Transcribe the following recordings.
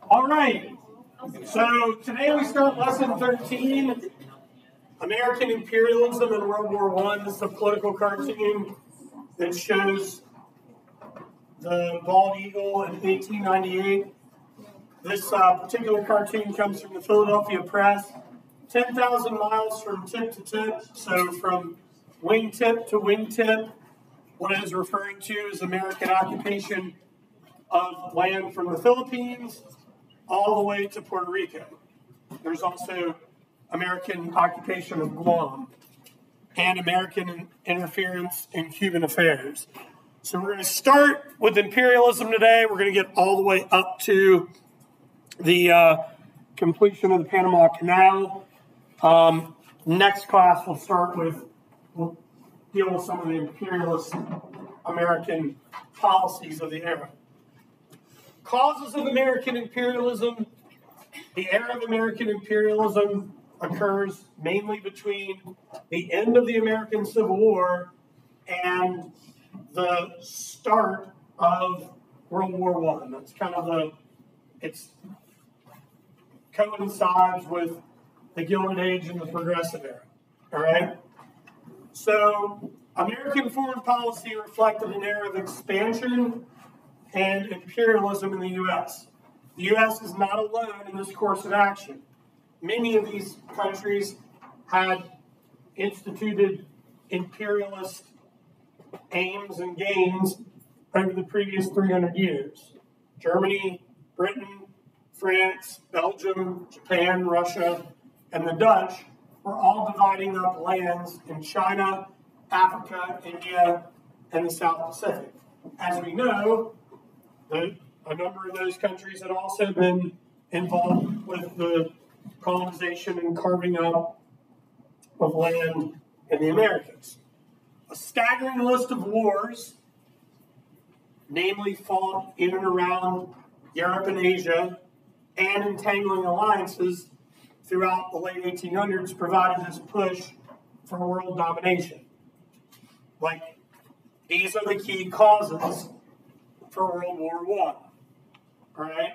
All right. So today we start lesson 13, American Imperialism in World War I. This is a political cartoon that shows the bald eagle in 1898. This particular cartoon comes from the Philadelphia Press. 10,000 miles from tip to tip, so from wingtip to wingtip, what it is referring to is American occupation of land from the Philippines all the way to Puerto Rico. There's also American occupation of Guam and American interference in Cuban affairs. So we're going to start with imperialism today. We're going to get all the way up to the completion of the Panama Canal. Next class we'll deal with some of the imperialist American policies of the era. Causes of American imperialism. The era of American imperialism occurs mainly between the end of the American Civil War and the start of World War I. That's kind of it coincides with the Gilded Age and the Progressive Era. All right? So, American foreign policy reflected an era of expansion and imperialism in the U.S. The U.S. is not alone in this course of action. Many of these countries had instituted imperialist aims and gains over the previous 300 years. Germany, Britain, France, Belgium, Japan, Russia, and the Dutch were all dividing up lands in China, Africa, India, and the South Pacific. As we know, a number of those countries had also been involved with the colonization and carving up of land in the Americas. A staggering list of wars, namely fought in and around Europe and Asia, and entangling alliances throughout the late 1800s provided this push for world domination. These are the key causes for World War I. All right?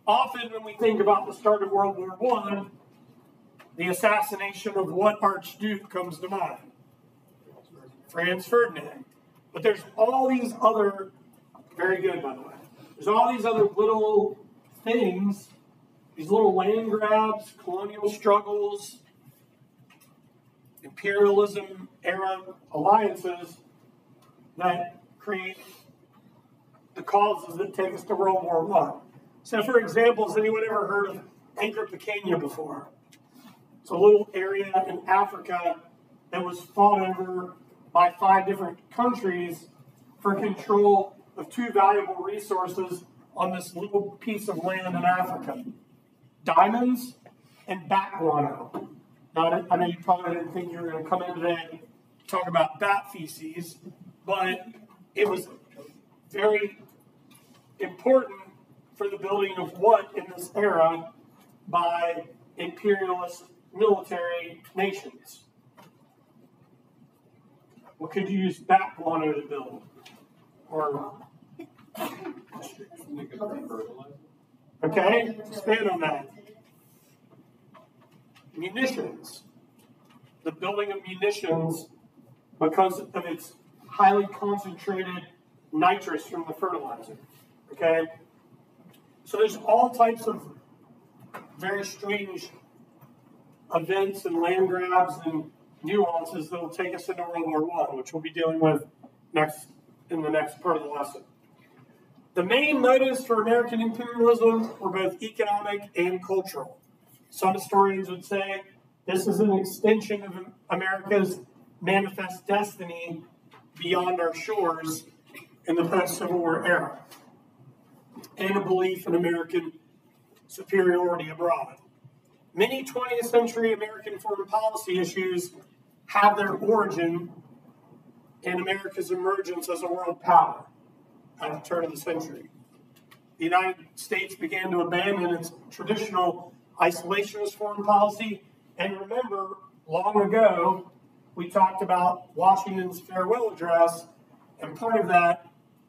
Often when we think about the start of World War I, the assassination of what Archduke comes to mind? Franz Ferdinand. But there's all these other, very good by the way, there's all these other little things, these little land grabs, colonial struggles, imperialism era alliances that create the causes that take us to World War I. So, for example, has anyone ever heard of Anchor Pequeña before? It's a little area in Africa that was fought over by 5 different countries for control of 2 valuable resources on this little piece of land in Africa. Diamonds and bat guano. Now, I know you probably didn't think you were going to come in today to talk about bat feces, but it was very important for the building of what in this era by imperialist military nations. What could you use bat guano to build? Or okay, expand on that. Munitions. The building of munitions because of its highly concentrated nitrous from the fertilizer. Okay? So there's all types of very strange events and land grabs and nuances that will take us into World War I, which we'll be dealing with in the next part of the lesson. The main motives for American imperialism were both economic and cultural. Some historians would say this is an extension of America's manifest destiny beyond our shores in the post-Civil War era, and a belief in American superiority abroad. Many 20th century American foreign policy issues have their origin in America's emergence as a world power at the turn of the century. The United States began to abandon its traditional isolationist foreign policy, and remember, long ago, we talked about Washington's farewell address And part of that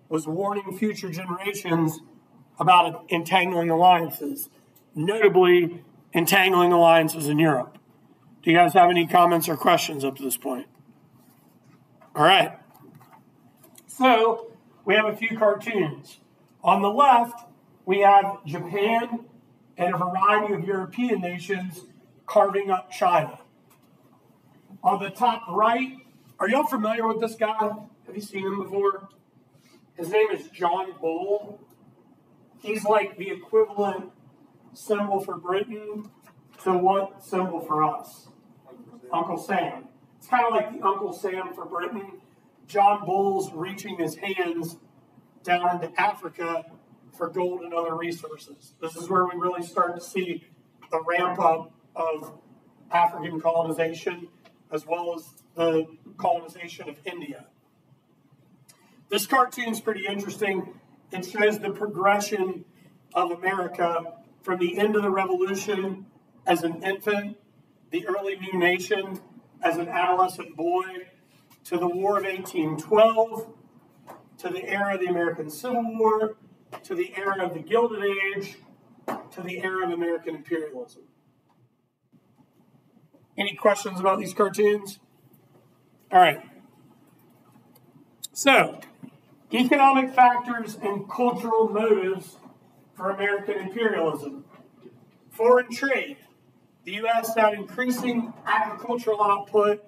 was warning future generations about entangling alliances, notably entangling alliances in Europe. Do you guys have any comments or questions up to this point? All right. So we have a few cartoons. On the left, we have Japan and a variety of European nations carving up China. On the top right, are y'all familiar with this guy? Have you seen him before? His name is John Bull. He's like the equivalent symbol for Britain to what symbol for us? Uncle Sam. It's kind of like the Uncle Sam for Britain. John Bull's reaching his hands down into Africa for gold and other resources. This is where we really start to see the ramp up of African colonization as well as the colonization of India. This cartoon's pretty interesting. It shows the progression of America from the end of the Revolution as an infant, the early new nation as an adolescent boy, to the War of 1812, to the era of the American Civil War, to the era of the Gilded Age, to the era of American imperialism. Any questions about these cartoons? All right. So, economic factors and cultural motives for American imperialism. Foreign trade. The U.S. had increasing agricultural output,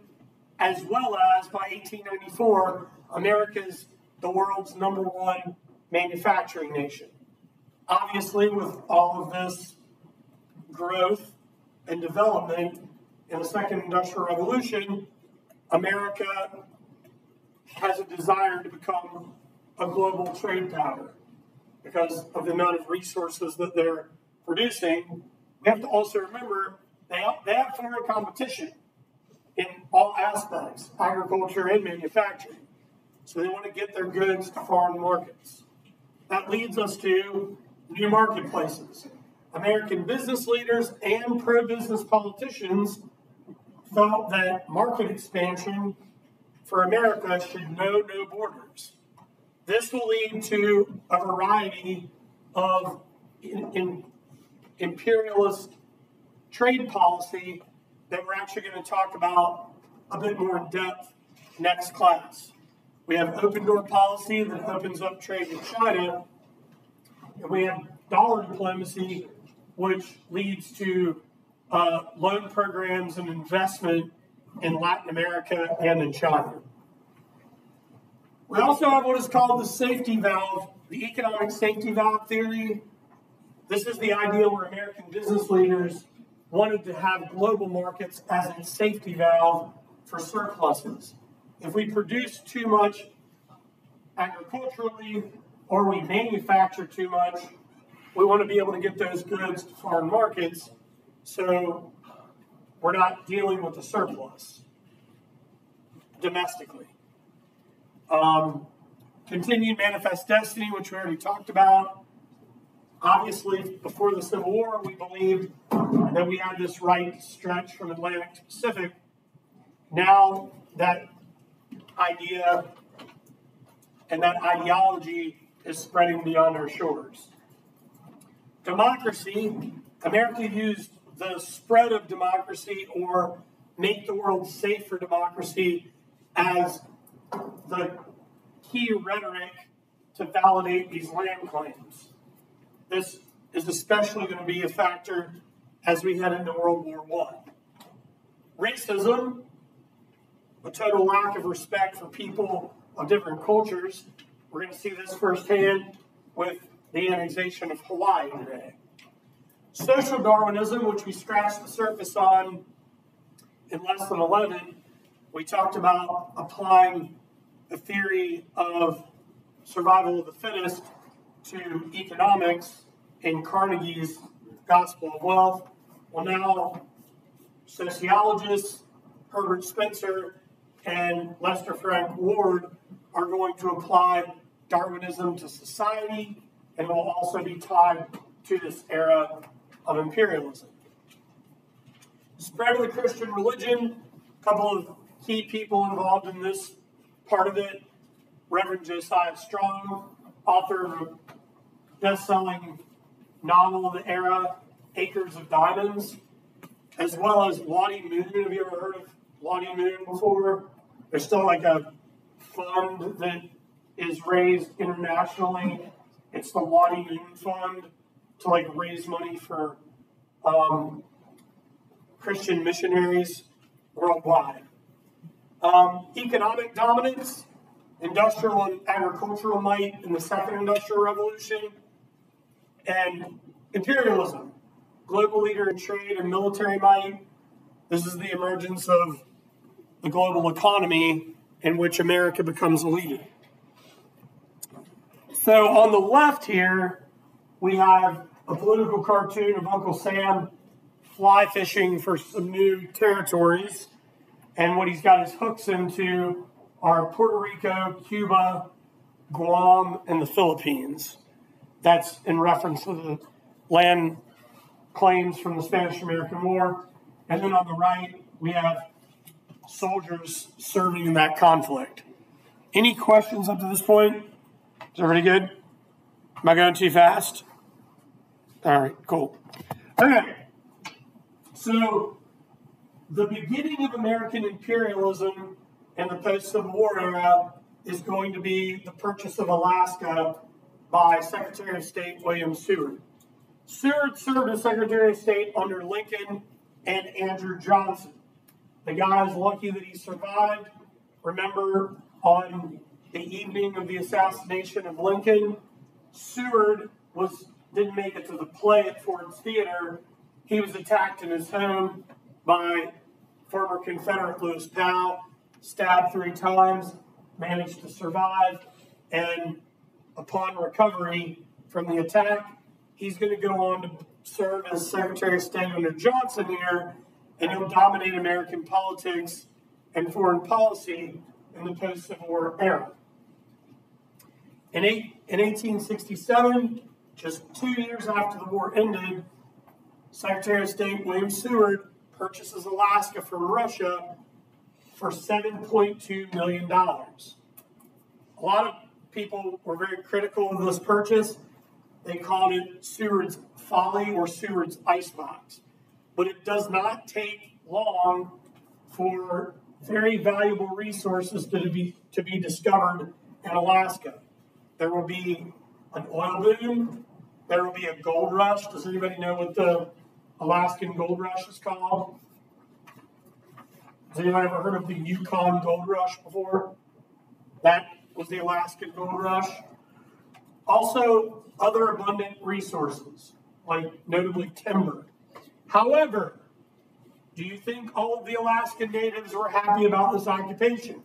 as well as, by 1894, America's the world's #1 manufacturing nation. Obviously, with all of this growth and development in the Second Industrial Revolution, America has a desire to become a global trade power because of the amount of resources that they're producing. We have to also remember they have foreign competition in all aspects, agriculture and manufacturing. So they want to get their goods to foreign markets. That leads us to new marketplaces. American business leaders and pro-business politicians felt that market expansion for America should know no borders. This will lead to a variety of imperialist trade policy that we're actually going to talk about a bit more in depth next class. We have open door policy that opens up trade with China, and we have dollar diplomacy, which leads to loan programs and investment in Latin America and in China. We also have what is called the safety valve, the economic safety valve theory. This is the idea where American business leaders wanted to have global markets as a safety valve for surpluses. If we produce too much agriculturally or we manufacture too much, we want to be able to get those goods to foreign markets so we're not dealing with a surplus domestically. Continued manifest destiny, which we already talked about. Obviously, before the Civil War, we believed that we had this right stretch from Atlantic to Pacific. Now that idea and that ideology is spreading beyond our shores. Democracy, America used the spread of democracy or make the world safe for democracy as the key rhetoric to validate these land claims. This is especially going to be a factor as we head into World War I. Racism, a total lack of respect for people of different cultures. We're going to see this firsthand with the annexation of Hawaii today. Social Darwinism, which we scratched the surface on in Lesson 11, we talked about applying the theory of survival of the fittest to economics in Carnegie's Gospel of Wealth. Well, now sociologists Herbert Spencer and Lester Frank Ward are going to apply Darwinism to society and will also be tied to this era of imperialism. Spread of the Christian religion, a couple of key people involved in this part of it. Reverend Josiah Strong, author of a best-selling novel of the era, Acres of Diamonds, as well as Lottie Moon. Have you ever heard of Lottie Moon before? There's still like a fund that is raised internationally. It's the Lottie Moon Fund to like raise money for Christian missionaries worldwide. Economic dominance, industrial and agricultural might in the Second Industrial Revolution, and imperialism, global leader in trade and military might. This is the emergence of the global economy in which America becomes a leader. So on the left here, we have a political cartoon of Uncle Sam fly fishing for some new territories. And what he's got his hooks into are Puerto Rico, Cuba, Guam, and the Philippines. That's in reference to the land claims from the Spanish-American War. And then on the right, we have soldiers serving in that conflict. Any questions up to this point? Is everybody good? Am I going too fast? All right, cool. Okay. So the beginning of American imperialism in the post-Civil War era is going to be the purchase of Alaska by Secretary of State William Seward. Seward served as Secretary of State under Lincoln and Andrew Johnson. The guy is lucky that he survived. Remember, on the evening of the assassination of Lincoln, Seward didn't make it to the play at Ford's Theater. He was attacked in his home by former Confederate Lewis Powell, stabbed 3 times, managed to survive, and upon recovery from the attack, he's going to go on to serve as Secretary of State under Johnson here, and he'll dominate American politics and foreign policy in the post-Civil War era. In 1867, just 2 years after the war ended, Secretary of State William Seward purchases Alaska from Russia for $7.2 million. A lot of people were very critical of this purchase. They called it Seward's folly or Seward's icebox. But it does not take long for very valuable resources to be discovered in Alaska. There will be an oil boom. There will be a gold rush. Does anybody know what the Alaskan gold rush is called? Has anyone ever heard of the Yukon gold rush before? That was the Alaskan gold rush. Also, other abundant resources, like notably timber. However, do you think all of the Alaskan natives were happy about this occupation?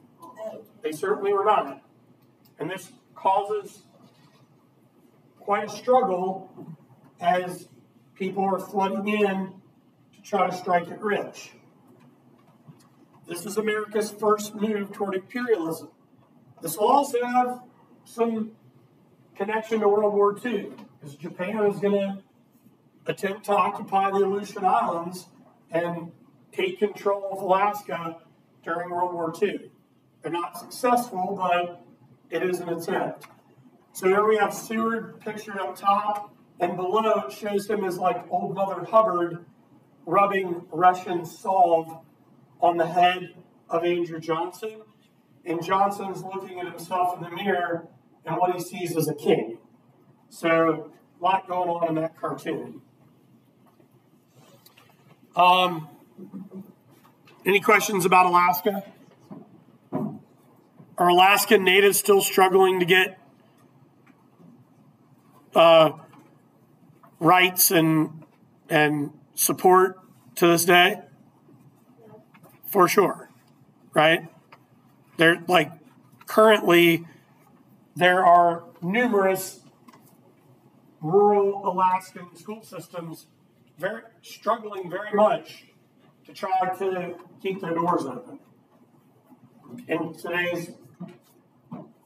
They certainly were not. And this causes quite a struggle as people are flooding in to try to strike it rich. This is America's first move toward imperialism. This will also have some connection to World War II, because Japan is going to attempt to occupy the Aleutian Islands and take control of Alaska during World War II. They're not successful, but it is an attempt. So here we have Seward pictured up top, and below it shows him as like Old Mother Hubbard rubbing Russian salve on the head of Andrew Johnson. And Johnson's looking at himself in the mirror, and what he sees is a king. So a lot going on in that cartoon. Any questions about Alaska? Are Alaskan natives still struggling to get rights and support to this day? For sure, right? They're like currently there are numerous rural Alaskan school systems struggling very much to try to keep their doors open. In today's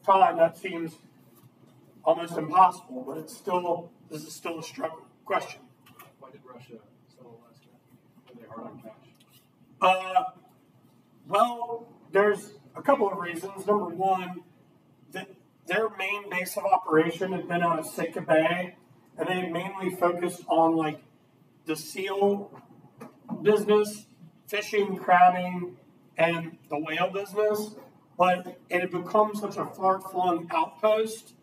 time, that seems almost impossible, but this is still a struggle. Question? Why did Russia sell Alaska? Were they hard on cash? Well, there's a couple of reasons. Number one, their main base of operation had been out of Sitka Bay, and they had mainly focused on like the seal business, fishing, crabbing, and the whale business. But it had become such a far-flung outpost,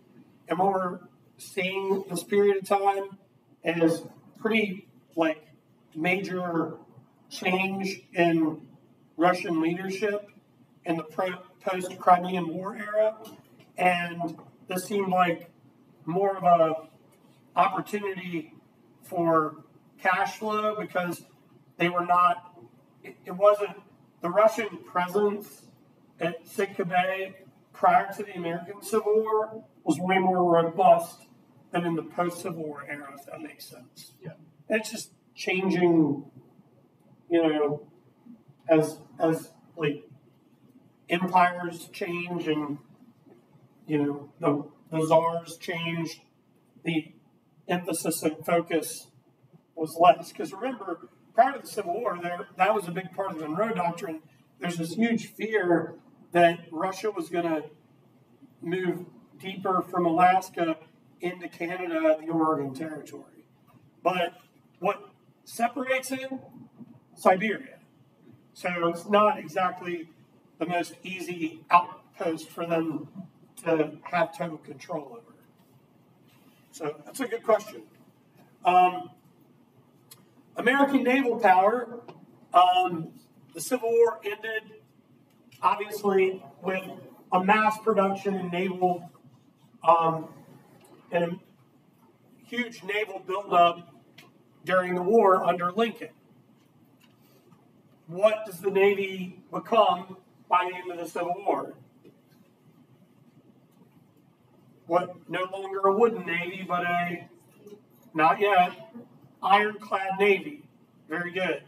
and what we're seeing this period of time is pretty like major change in Russian leadership in the post-Crimean War era, and this seemed like more of a opportunity for cash flow because they were not. It wasn't the Russian presence at Sitka Bay prior to the American Civil War was way more robust than in the post-Civil War era, if that makes sense. Yeah. And it's just changing, as like empires change and the czars changed, the emphasis and focus was less. Because remember, prior to the Civil War, that was a big part of the Monroe Doctrine. There's this huge fear that Russia was going to move deeper from Alaska into Canada, the Oregon Territory. But what separates it? Siberia. So it's not exactly the most easy outpost for them to have total control over. So that's a good question. American naval power. The Civil War ended, obviously, with a mass production in naval and a huge naval buildup during the war under Lincoln. What does the Navy become by the end of the Civil War? What? No longer a wooden Navy, but not yet, ironclad Navy. Very good.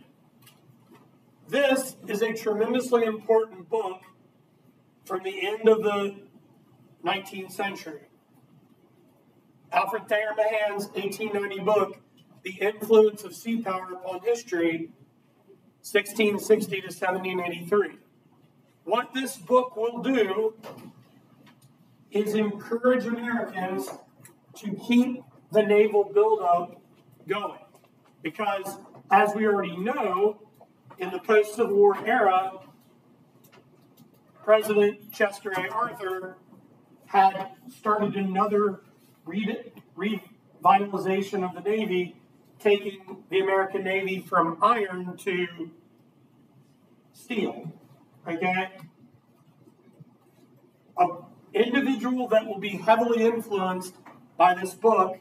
This is a tremendously important book from the end of the 19th century. Alfred Thayer Mahan's 1890 book, The Influence of Sea Power Upon History, 1660 to 1783. What this book will do is encourage Americans to keep the naval buildup going. Because, as we already know, in the post-Civil War era, President Chester A. Arthur had started another revitalization of the Navy, taking the American Navy from iron to steel. Okay? An individual that will be heavily influenced by this book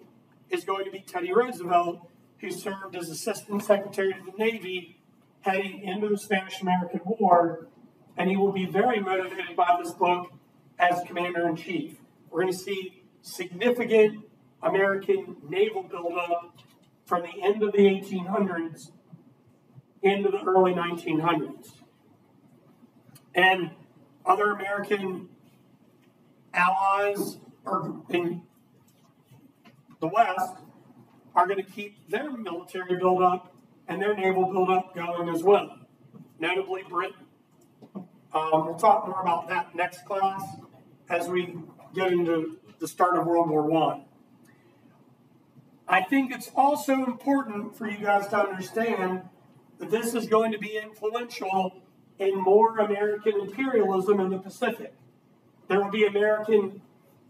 is going to be Teddy Roosevelt, who served as Assistant Secretary of the Navy heading into the Spanish-American War, and he will be very motivated by this book as Commander-in-Chief. We're going to see significant American naval buildup from the end of the 1800s into the early 1900s. And other American allies in the West are going to keep their military buildup and their naval buildup going as well, notably Britain. We'll talk more about that next class as we get into the start of World War I. I think it's also important for you guys to understand that this is going to be influential in more American imperialism in the Pacific. There will be American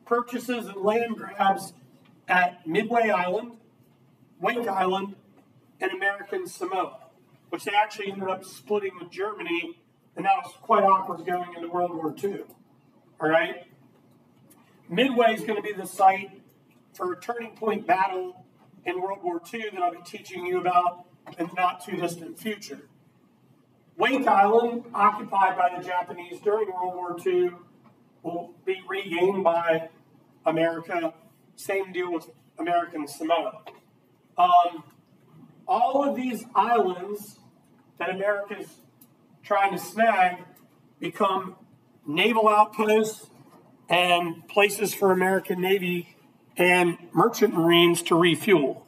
purchases and land grabs at Midway Island, Wake Island, and American Samoa, which they actually ended up splitting with Germany, and that was quite awkward going into World War II. All right? Midway is going to be the site for a turning point battle in World War II that I'll be teaching you about in the not too distant future. Wake Island, occupied by the Japanese during World War II, will be regained by America. Same deal with American Samoa. All of these islands that America's trying to snag become naval outposts and places for American Navy and merchant marines to refuel.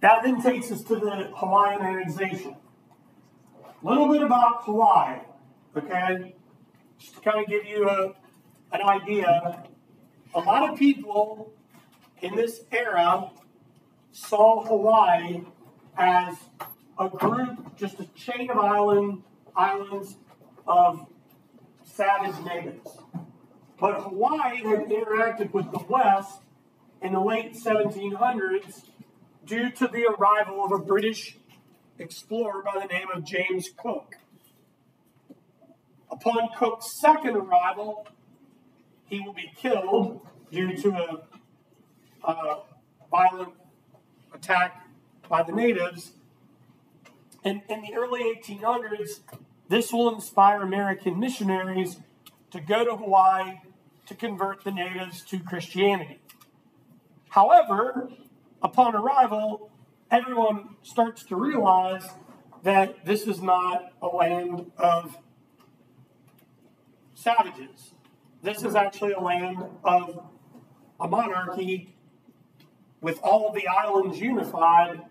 That then takes us to the Hawaiian annexation. A little bit about Hawaii, okay? just to kind of give you an idea, a lot of people in this era saw Hawaii as a group, just a chain of islands of savage natives. But Hawaii had interacted with the West in the late 1700s due to the arrival of a British explorer by the name of James Cook. Upon Cook's second arrival, he will be killed due to a violent attack by the natives. And in the early 1800s, this will inspire American missionaries to go to Hawaii to convert the natives to Christianity. However, upon arrival, everyone starts to realize that this is not a land of savages. This is actually a land of a monarchy with all of the islands unified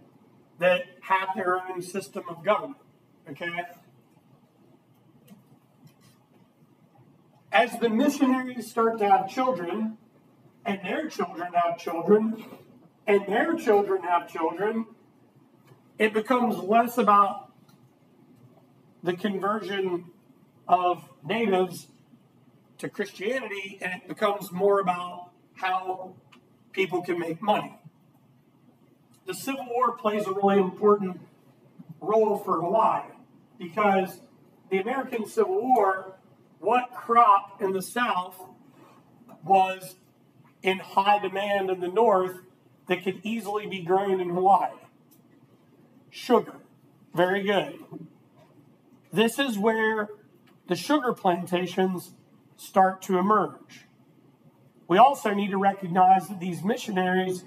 that have their own system of government. Okay? As the missionaries start to have children, and their children have children, and their children have children, it becomes less about the conversion of natives to Christianity, and it becomes more about how people can make money. The Civil War plays a really important role for Hawaii because the American Civil War, what crop in the South was in high demand in the North that could easily be grown in Hawaii? Sugar. Very good. This is where the sugar plantations start to emerge. We also need to recognize that these missionaries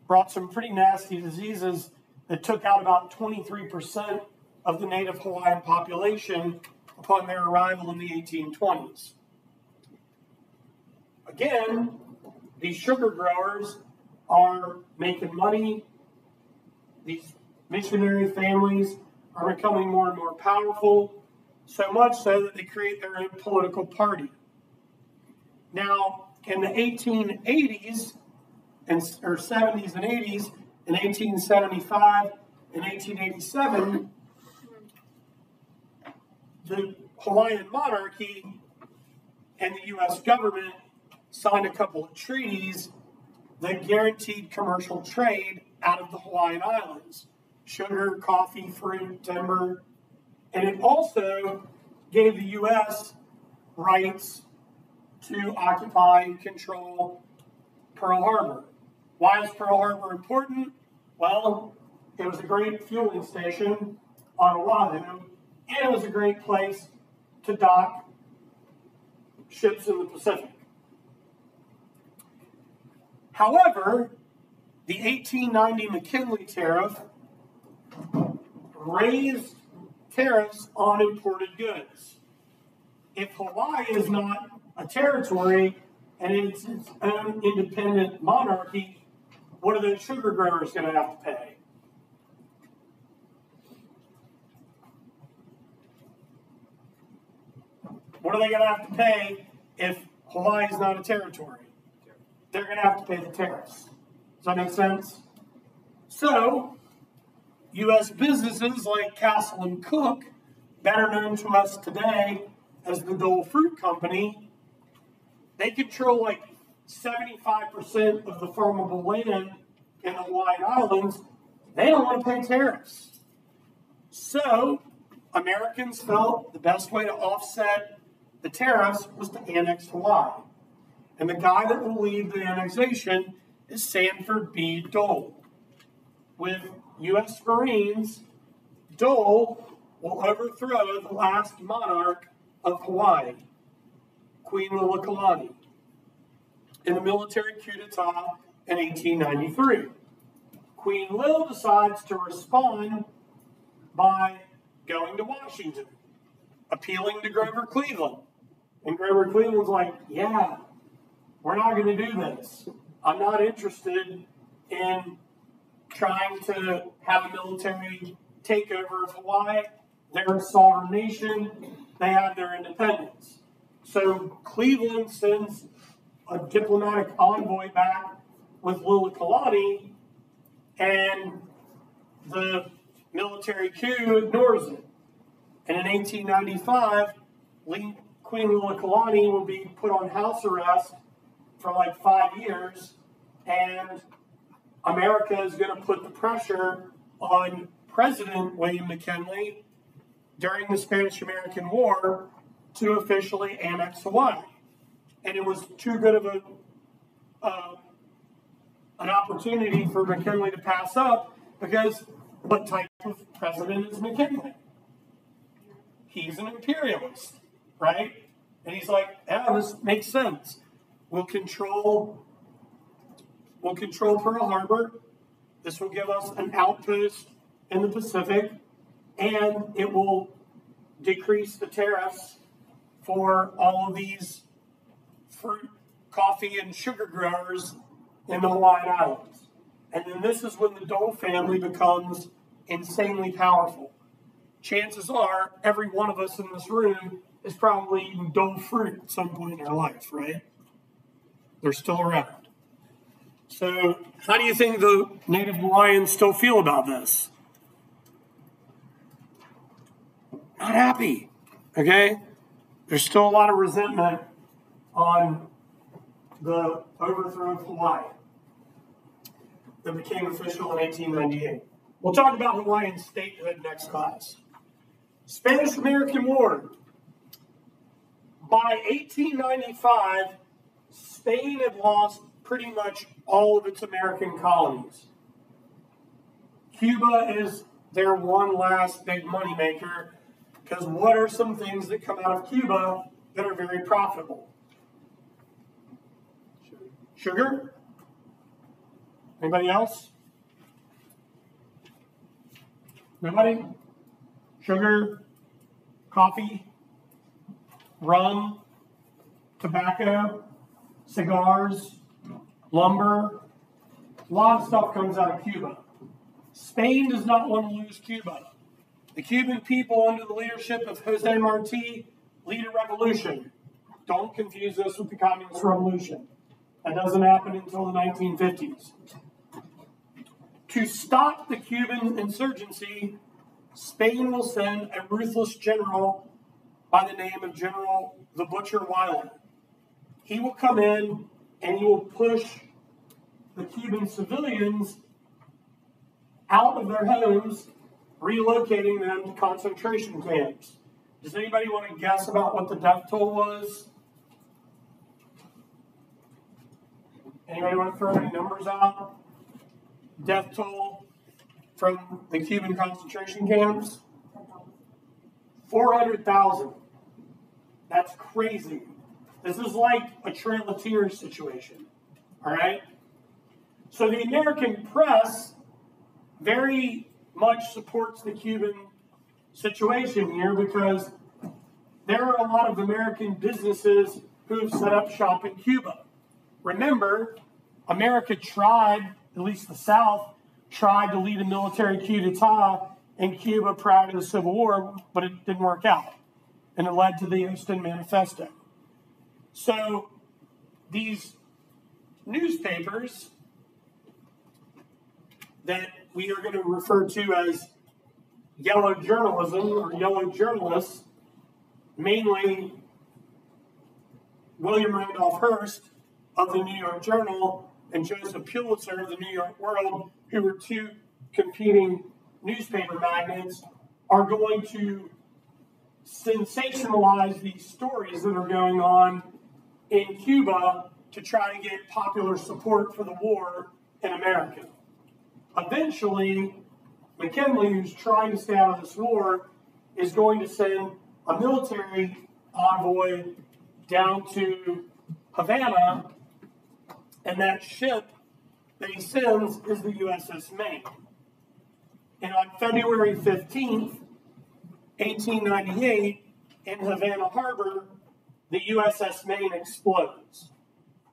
brought some pretty nasty diseases that took out about 23% of the native Hawaiian population upon their arrival in the 1820s. Again, these sugar growers are making money. These missionary families are becoming more and more powerful, so much so that they create their own political party. Now, in the 1880s, or 70s and 80s, in 1875 and 1887, the Hawaiian monarchy and the U.S. government signed a couple of treaties that guaranteed commercial trade out of the Hawaiian Islands. Sugar, coffee, fruit, timber. And it also gave the U.S. rights to occupy and control Pearl Harbor. Why is Pearl Harbor important? Well, it was a great fueling station on Oahu, and it was a great place to dock ships in the Pacific. However, the 1890 McKinley tariff raised tariffs on imported goods. If Hawaii is not a territory and it's its own independent monarchy, what are those sugar growers going to have to pay? What are they going to have to pay if Hawaii is not a territory? They're going to have to pay the tariffs. Does that make sense? So, U.S. businesses like Castle and Cook, better known to us today as the Dole Fruit Company, they control like 75% of the farmable land in the Hawaiian Islands. They don't want to pay tariffs. So, Americans felt the best way to offset the tariffs was to annex Hawaii. And the guy that will lead the annexation is Sanford B. Dole. With U.S. Marines, Dole will overthrow the last monarch of Hawaii, Queen Liliuokalani, in a military coup d'etat in 1893. Queen Lil decides to respond by going to Washington, appealing to Grover Cleveland. And Grover Cleveland's like, yeah, we're not going to do this. I'm not interested in trying to have a military takeover of Hawaii. They're a sovereign nation. They have their independence. So Cleveland sends a diplomatic envoy back with Lila Kalani, and the military coup ignores it. And in 1895, Queen Lila Kalani will be put on house arrest for like 5 years, and America is going to put the pressure on President William McKinley during the Spanish-American War to officially annex Hawaii. And it was too good of an opportunity for McKinley to pass up, because what type of president is McKinley? He's an imperialist, right? And he's like, yeah, this makes sense. We'll control Pearl Harbor. This will give us an outpost in the Pacific, and it will decrease the tariffs for all of these fruit, coffee, and sugar growers in the Hawaiian Islands. And then this is when the Dole family becomes insanely powerful. Chances are every one of us in this room is probably eating Dole fruit at some point in our life, right? They're still around. So how do you think the native Hawaiians still feel about this? Not happy, okay? There's still a lot of resentment on the overthrow of Hawaii that became official in 1898. We'll talk about Hawaiian statehood next class. Spanish-American War. By 1895, Spain had lost pretty much all of its American colonies. Cuba is their one last big moneymaker, because what are some things that come out of Cuba that are very profitable? Sugar? Anybody else? Nobody? Sugar, coffee, rum, tobacco, cigars, lumber. A lot of stuff comes out of Cuba. Spain does not want to lose Cuba. The Cuban people, under the leadership of Jose Marti, lead a revolution. Don't confuse this with the Communist Revolution. That doesn't happen until the 1950s. To stop the Cuban insurgency, Spain will send a ruthless general by the name of General the Butcher Wilder. He will come in and he will push the Cuban civilians out of their homes, relocating them to concentration camps. Does anybody want to guess about what the death toll was? Anybody want to throw any numbers out? Death toll from the Cuban concentration camps? 400,000. That's crazy. This is like a Trail of Tears situation. All right? So the American press very much supports the Cuban situation here, because there are a lot of American businesses who have set up shop in Cuba. Remember, America tried, at least the South, tried to lead a military coup d'etat in Cuba prior to the Civil War, but it didn't work out. And it led to the Euston Manifesto. So these newspapers that we are going to refer to as yellow journalism or yellow journalists, mainly William Randolph Hearst of the New York Journal and Joseph Pulitzer of the New York World, who were two competing newspaper magnates, are going to sensationalize these stories that are going on in Cuba to try to get popular support for the war in America. Eventually, McKinley, who's trying to stay out of this war, is going to send a military envoy down to Havana, and that ship that he sends is the USS Maine. And on February 15th, 1898, in Havana Harbor, the USS Maine explodes.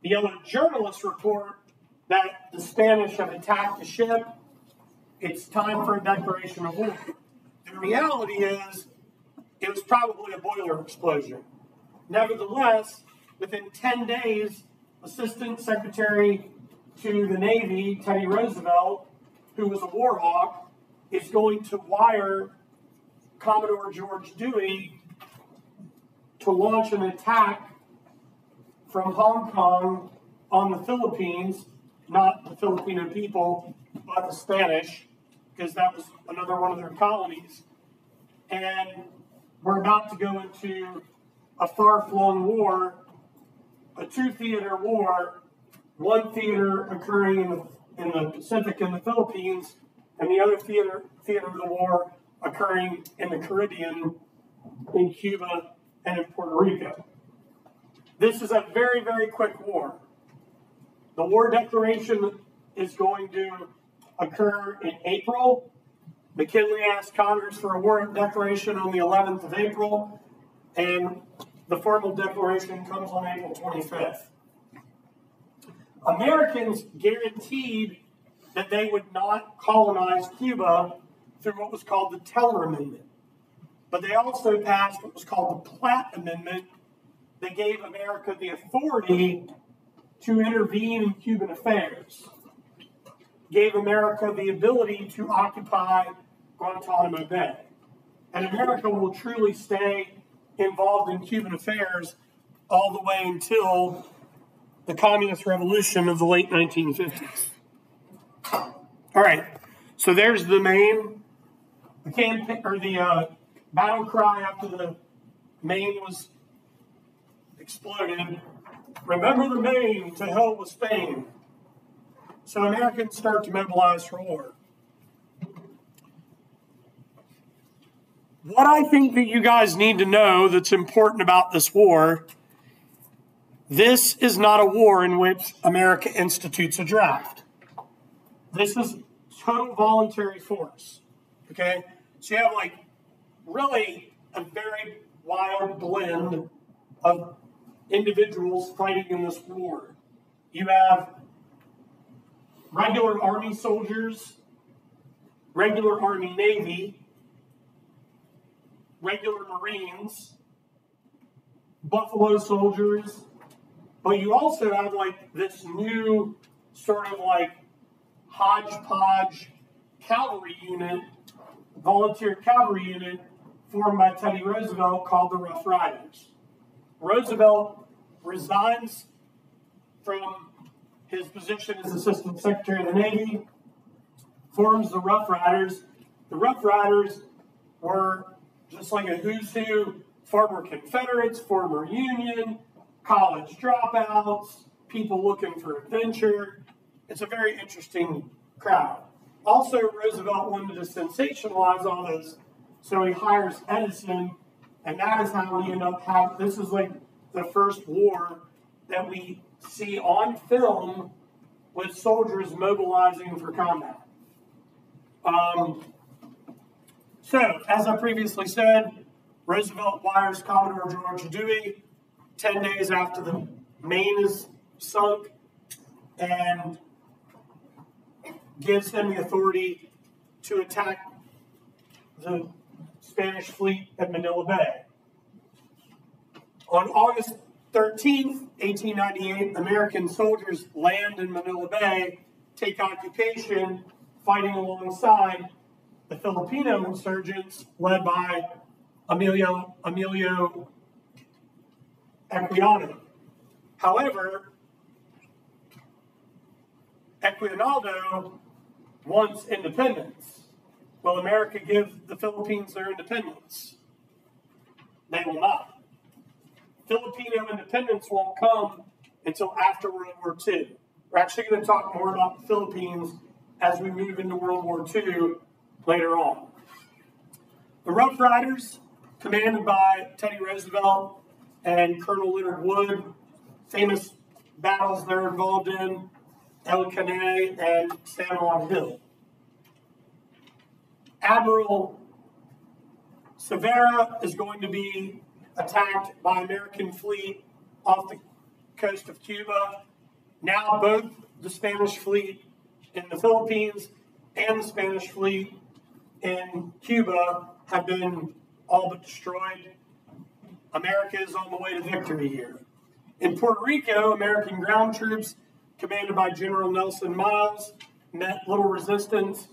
The yellow journalists report that the Spanish have attacked the ship. It's time for a declaration of war. The reality is, it was probably a boiler explosion. Nevertheless, within 10 days, Assistant Secretary to the Navy, Teddy Roosevelt, who was a war hawk, is going to wire Commodore George Dewey to launch an attack from Hong Kong on the Philippines, not the Filipino people, but the Spanish, because that was another one of their colonies. And we're about to go into a far-flung war, a two-theater war, one theater occurring in the Pacific and the Philippines, and the other theater of the war occurring in the Caribbean, in Cuba, and in Puerto Rico. This is a very, very quick war. The war declaration is going to occur in April. McKinley asked Congress for a war declaration on the 11th of April, and the formal declaration comes on April 25th. Americans guaranteed that they would not colonize Cuba through what was called the Teller Amendment. But they also passed what was called the Platt Amendment that gave America the authority to intervene in Cuban affairs, gave America the ability to occupy Guantanamo Bay. And America will truly stay involved in Cuban affairs all the way until the Communist Revolution of the late 1950s. All right, so there's the Maine, the campaign, or the battle cry after the Maine was exploded. Remember the Maine, to hell with Spain. So Americans start to mobilize for war. What I think that you guys need to know that's important about this war, this is not a war in which America institutes a draft. This is total voluntary force, okay? So you have like really a very wild blend of individuals fighting in this war. You have regular Army soldiers, regular Army Navy, regular Marines, Buffalo soldiers, but you also have like this new sort of like hodgepodge cavalry unit, volunteer cavalry unit formed by Teddy Roosevelt called the Rough Riders. Roosevelt resigns from his position as Assistant Secretary of the Navy, forms the Rough Riders. The Rough Riders were just like a who's who, former Confederates, former Union, college dropouts, people looking for adventure. It's a very interesting crowd. Also, Roosevelt wanted to sensationalize all this, so he hires Edison, and that is how we end up having, this is like the first war that we see on film with soldiers mobilizing for combat. So, as I previously said, Roosevelt wires Commodore George Dewey 10 days after the Maine is sunk and gives him the authority to attack the Spanish fleet at Manila Bay. On August 13th, 1898, American soldiers land in Manila Bay, take occupation, fighting alongside the Filipino insurgents led by Emilio Equiano. However, Equiano wants independence. Will America give the Philippines their independence? They will not. Filipino independence won't come until after World War II. We're actually going to talk more about the Philippines as we move into World War II later on. The Rough Riders, commanded by Teddy Roosevelt and Colonel Leonard Wood, famous battles they're involved in, El Caney and San Juan Hill. Admiral Cervera is going to be attacked by American fleet off the coast of Cuba. Now both the Spanish fleet in the Philippines and the Spanish fleet in Cuba have been all but destroyed. America is on the way to victory here. In Puerto Rico, American ground troops, commanded by General Nelson Miles, met little resistance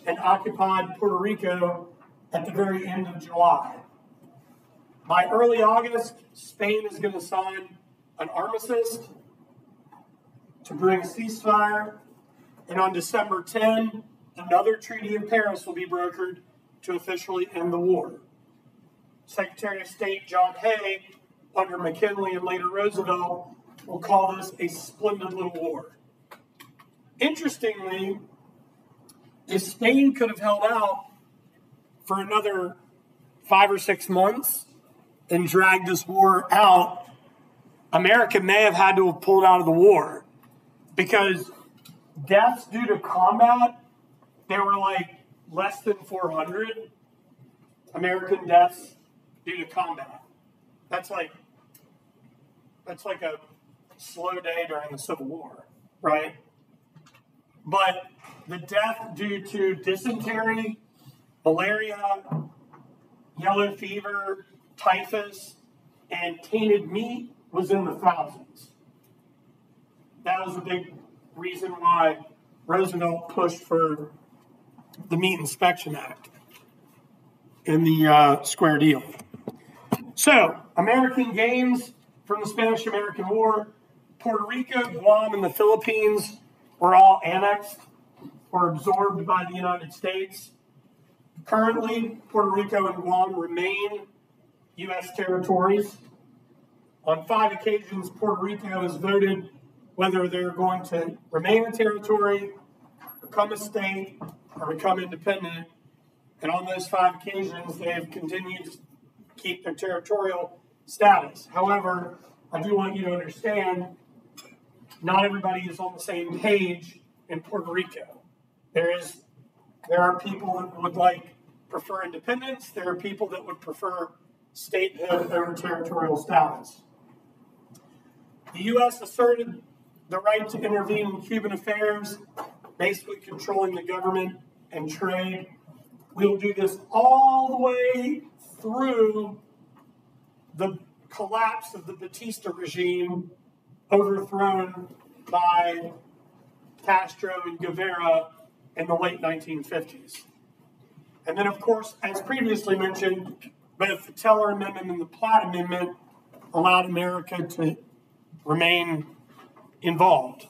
and occupied Puerto Rico at the very end of July. By early August, Spain is going to sign an armistice to bring a ceasefire, and on December 10, another Treaty of Paris will be brokered to officially end the war. Secretary of State John Hay, under McKinley and later Roosevelt, will call this a splendid little war. Interestingly, if Spain could have held out for another 5 or 6 months and dragged this war out, America may have had to have pulled out of the war, because deaths due to combat, there were like less than 400 American deaths due to combat. That's like a slow day during the Civil War, right? But the death due to dysentery, malaria, yellow fever, typhus, and tainted meat was in the thousands. That was a big reason why Roosevelt pushed for the Meat Inspection Act and the Square Deal. So, American gains from the Spanish-American War: Puerto Rico, Guam, and the Philippines were all annexed or absorbed by the United States. Currently, Puerto Rico and Guam remain U.S. territories. On 5 occasions, Puerto Rico has voted whether they're going to remain a territory, become a state, or become independent. And on those 5 occasions, they have continued to keep their territorial status. However, I do want you to understand, not everybody is on the same page in Puerto Rico. There are people that would prefer independence. There are people that would prefer statehood over territorial status. The U.S. asserted the right to intervene in Cuban affairs, basically controlling the government and trade. We'll do this all the way through the collapse of the Batista regime, overthrown by Castro and Guevara in the late 1950s. And then, of course, as previously mentioned, both the Teller Amendment and the Platt Amendment allowed America to remain involved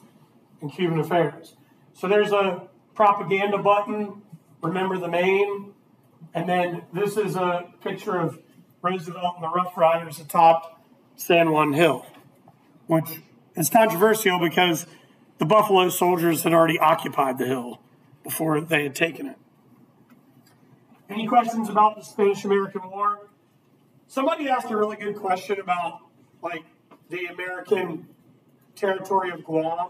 in Cuban affairs. So there's a propaganda button, remember the Maine, and then this is a picture of Roosevelt and the Rough Riders atop San Juan Hill, which is controversial because the Buffalo Soldiers had already occupied the hill before they had taken it. Any questions about the Spanish-American War? Somebody asked a really good question about, the American territory of Guam.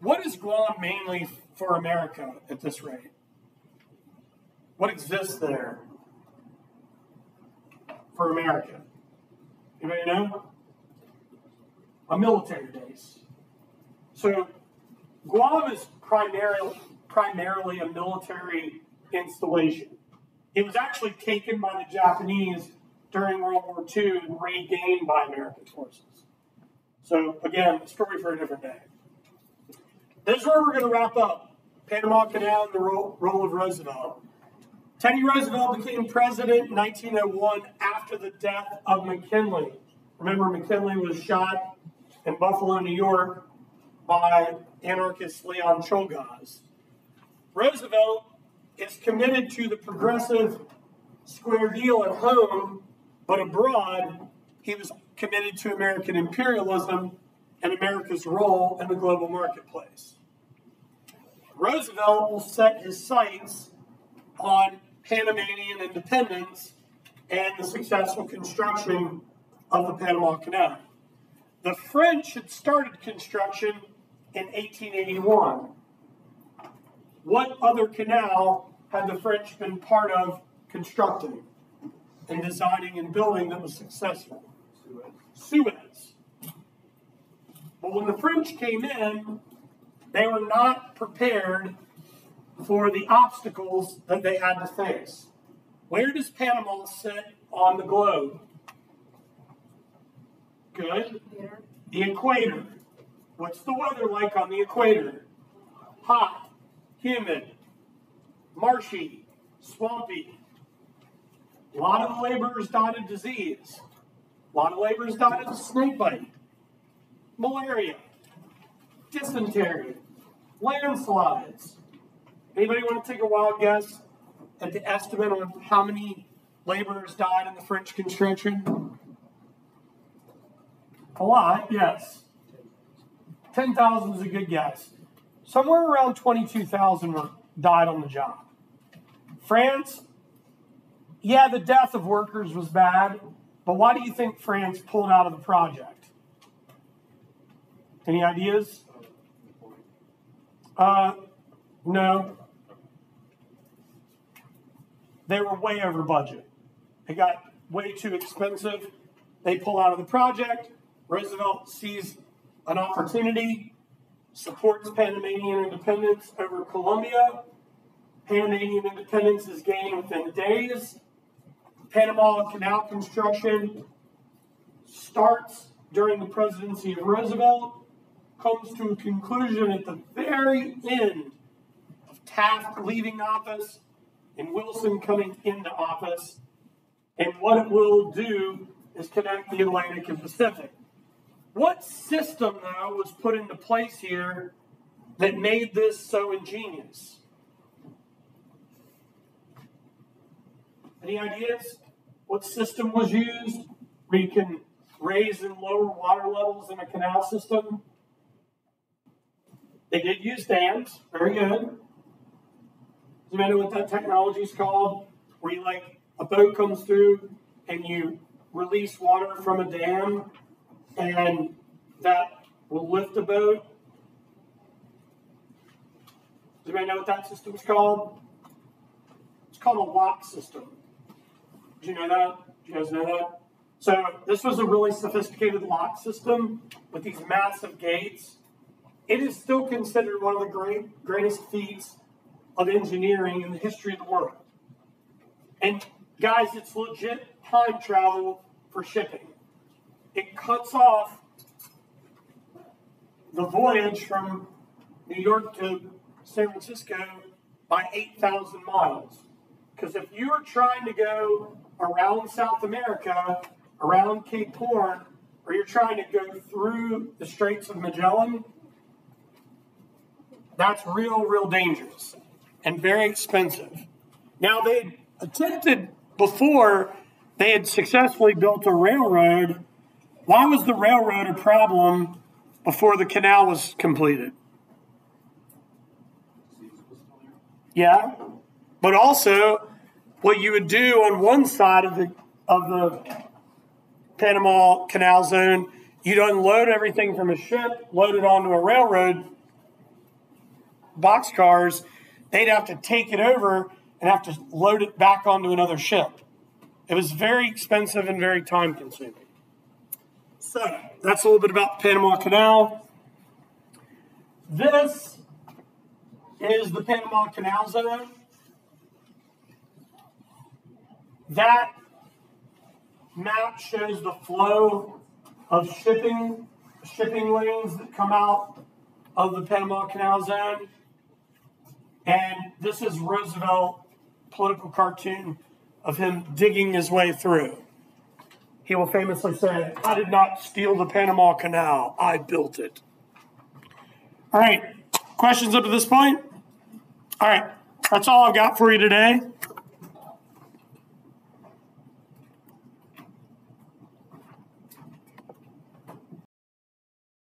What is Guam mainly for America at this rate? What exists there for America? Anybody know? A military base. So Guam is primarily a military installation. It was actually taken by the Japanese during World War II and regained by American forces. So again, a story for a different day. This is where we're going to wrap up. Panama Canal and the role of Roosevelt. Teddy Roosevelt became president in 1901 after the death of McKinley. Remember, McKinley was shot in Buffalo, New York by anarchist Leon Czolgosz. Roosevelt is committed to the progressive Square Deal at home, but abroad, he was committed to American imperialism and America's role in the global marketplace. Roosevelt will set his sights on Panamanian independence and the successful construction of the Panama Canal. The French had started construction in 1881. What other canal had the French been part of constructing and designing and building that was successful? Suez. But when the French came in, they were not prepared for the obstacles that they had to face. Where does Panama sit on the globe? Good. The equator. What's the weather like on the equator? Hot, humid, marshy, swampy. A lot of the laborers died of disease. A lot of laborers died of snake bite, malaria, dysentery, landslides. Anybody want to take a wild guess at the estimate on how many laborers died in the French construction? A lot, yes. 10,000 is a good guess. Somewhere around 22,000 died on the job. France, yeah, the death of workers was bad, but why do you think France pulled out of the project? Any ideas? No. They were way over budget. It got way too expensive. They pull out of the project. Roosevelt sees an opportunity, supports Panamanian independence over Colombia. Panamanian independence is gained within days. Panama Canal construction starts during the presidency of Roosevelt, comes to a conclusion at the very end of Taft leaving office and Wilson coming into office. And what it will do is connect the Atlantic and Pacific. What system, though, was put into place here that made this so ingenious? Any ideas? What system was used where you can raise and lower water levels in a canal system? They did use dams. Very good. Do you know what that technology is called? Where you, like, a boat comes through and you release water from a dam and that will lift the boat. Does anybody know what that system is called? It's called a lock system. Did you know that? Did you guys know that? So this was a really sophisticated lock system with these massive gates. It is still considered one of the greatest feats of engineering in the history of the world. And guys, it's legit time travel for shipping. It cuts off the voyage from New York to San Francisco by 8,000 miles. Because if you are trying to go around South America, around Cape Horn, or you're trying to go through the Straits of Magellan, that's real dangerous and very expensive. Now, they attempted before, they had successfully built a railroad. Why was the railroad a problem before the canal was completed? Yeah, but also what you would do on one side of the Panama Canal Zone, you'd unload everything from a ship, load it onto a railroad, boxcars. They'd have to take it over and have to load it back onto another ship. It was very expensive and very time consuming. So that's a little bit about the Panama Canal. This is the Panama Canal Zone. That map shows the flow of shipping lanes that come out of the Panama Canal Zone. And this is Roosevelt political cartoon of him digging his way through. He will famously say, "I did not steal the Panama Canal, I built it." All right, questions up to this point? All right, that's all I've got for you today.